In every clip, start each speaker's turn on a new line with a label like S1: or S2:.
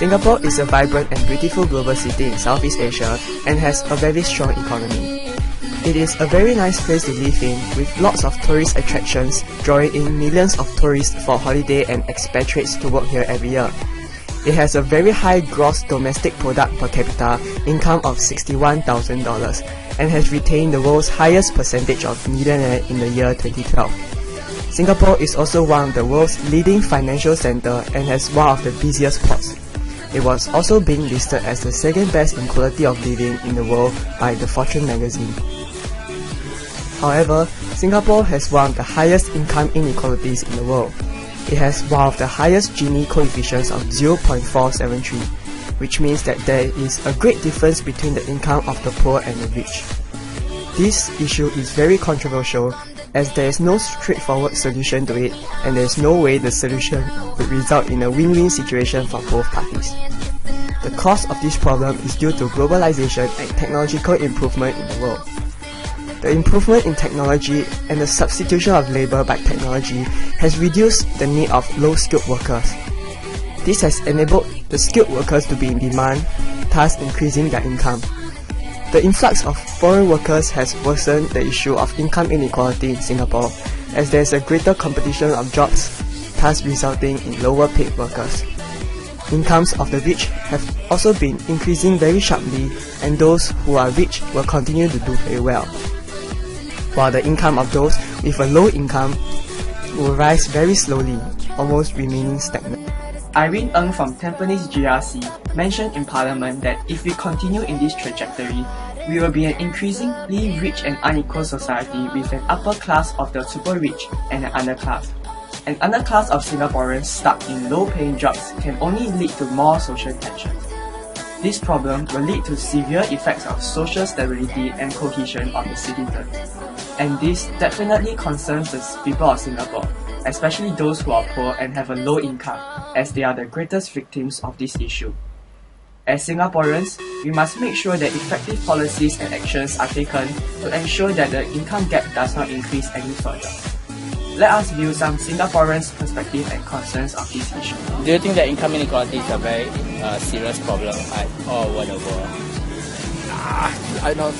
S1: Singapore is a vibrant and beautiful global city in Southeast Asia and has a very strong economy. It is a very nice place to live in, with lots of tourist attractions drawing in millions of tourists for holiday and expatriates to work here every year. It has a very high gross domestic product per capita income of $61,000 and has retained the world's highest percentage of millionaires in the year 2012. Singapore is also one of the world's leading financial center and has one of the busiest ports. It was also being listed as the second best in quality of living in the world by the Fortune magazine. However, Singapore has one of the highest income inequalities in the world. It has one of the highest Gini coefficients of 0.473, which means that there is a great difference between the income of the poor and the rich. This issue is very controversial as there is no straightforward solution to it, and there is no way the solution would result in a win-win situation for both parties. The cause of this problem is due to globalization and technological improvement in the world. The improvement in technology and the substitution of labor by technology has reduced the need of low-skilled workers. This has enabled the skilled workers to be in demand, thus increasing their income. The influx of foreign workers has worsened the issue of income inequality in Singapore, as there is a greater competition of jobs, thus resulting in lower paid workers. Incomes of the rich have also been increasing very sharply, and those who are rich will continue to do very well, while the income of those with a low income will rise very slowly, almost remaining stagnant. Irene Ng from Tampines GRC mentioned in Parliament that if we continue in this trajectory, we will be an increasingly rich and unequal society with an upper class of the super rich and an underclass. An underclass of Singaporeans stuck in low-paying jobs can only lead to more social tension. This problem will lead to severe effects of social stability and cohesion of the citizens. And this definitely concerns the people of Singapore, especially those who are poor and have a low income, as they are the greatest victims of this issue. As Singaporeans, we must make sure that effective policies and actions are taken to ensure that the income gap does not increase any further. Let us view some Singaporeans' perspective and concerns of this issue.
S2: Do you think that income inequality is a very serious problem all over the world?
S3: I'm not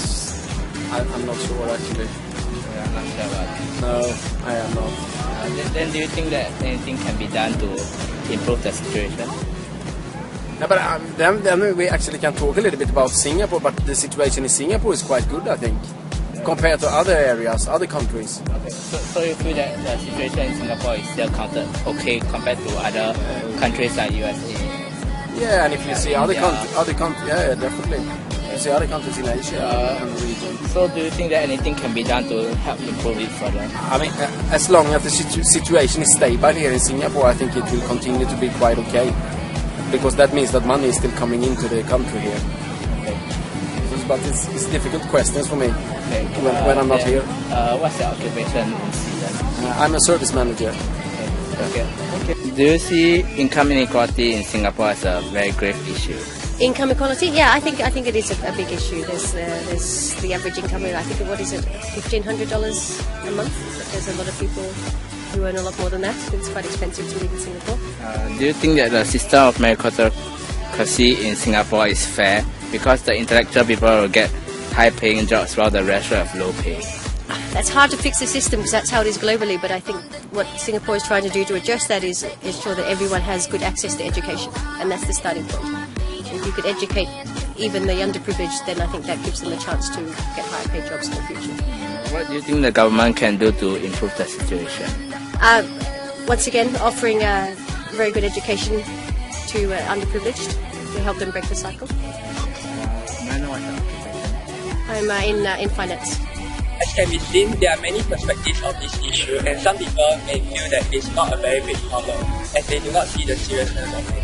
S3: sure actually.
S2: You're not sure about it?
S3: No, I am not.
S2: Then do you think that anything can be done to improve the situation?
S3: No, but then we actually can talk a little bit about Singapore, but the situation in Singapore is quite good, I think, compared to other areas, other countries.
S2: Okay. So you feel that the situation in Singapore is still counted okay compared to other countries like USA?
S3: Yeah, and if you see other countries, yeah, definitely. You see other countries in Asia and the region.
S2: So do you think that anything can be done to help improve it further?
S3: I mean, as long as the situation is stable here in Singapore, I think it will continue to be quite okay. Because that means that money is still coming into the country here.
S2: Okay.
S3: But it's difficult questions for me
S2: Okay.
S3: when I'm not here.
S2: What's your occupation in Sweden?
S3: I'm a service manager.
S2: Okay. Do you see income inequality in Singapore as a very grave issue?
S4: Income equality? Yeah, I think it is a big issue. There's the average income. I think what is it, $1,500 a month? But there's a lot of people who earn a lot more than that. It's quite expensive to live in Singapore.
S2: Do you think that the system of meritocracy in Singapore is fair? Because the intellectual people will get high-paying jobs while the rest will have low pay.
S4: That's hard to fix the system because that's how it is globally, but I think what Singapore is trying to do to address that is ensure that everyone has good access to education, and that's the starting point. If you could educate even the underprivileged, then I think that gives them a chance to get higher paid jobs in the future.
S2: What do you think the government can do to improve the situation?
S4: Once again, offering a very good education to underprivileged to help them break the cycle. I'm in finance.
S5: As can be seen, there are many perspectives of this issue, and some people may feel that it's not a very big problem, as they do not see the seriousness of it.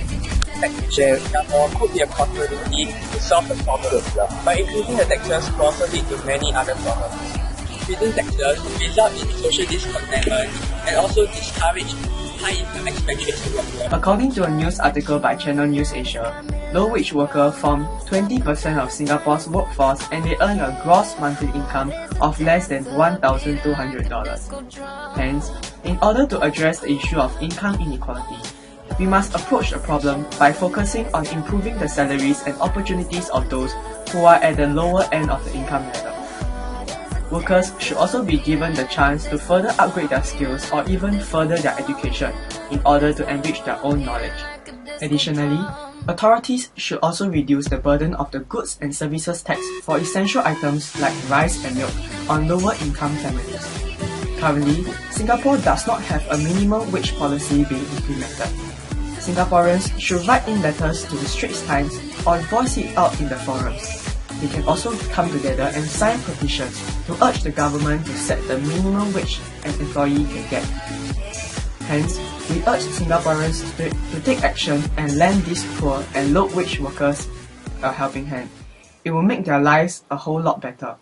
S5: Taxation in Singapore could be a possibility to solve the problem, but increasing the taxes will also lead to many other problems. Increasing taxes result in social discontentment and also discourage high-income expatriates to work here.
S1: According to a news article by Channel News Asia, low-wage workers form 20% of Singapore's workforce and they earn a gross monthly income of less than $1,200. Hence, in order to address the issue of income inequality, We must approach the problem by focusing on improving the salaries and opportunities of those who are at the lower end of the income ladder. Workers should also be given the chance to further upgrade their skills or even further their education in order to enrich their own knowledge. Additionally, authorities should also reduce the burden of the goods and services tax for essential items like rice and milk on lower income families. Currently, Singapore does not have a minimum wage policy being implemented. Singaporeans should write in letters to the Straits Times or voice it out in the forums. They can also come together and sign petitions to urge the government to set the minimum wage an employee can get. Hence, we urge Singaporeans to take action and lend these poor and low-wage workers a helping hand. It will make their lives a whole lot better.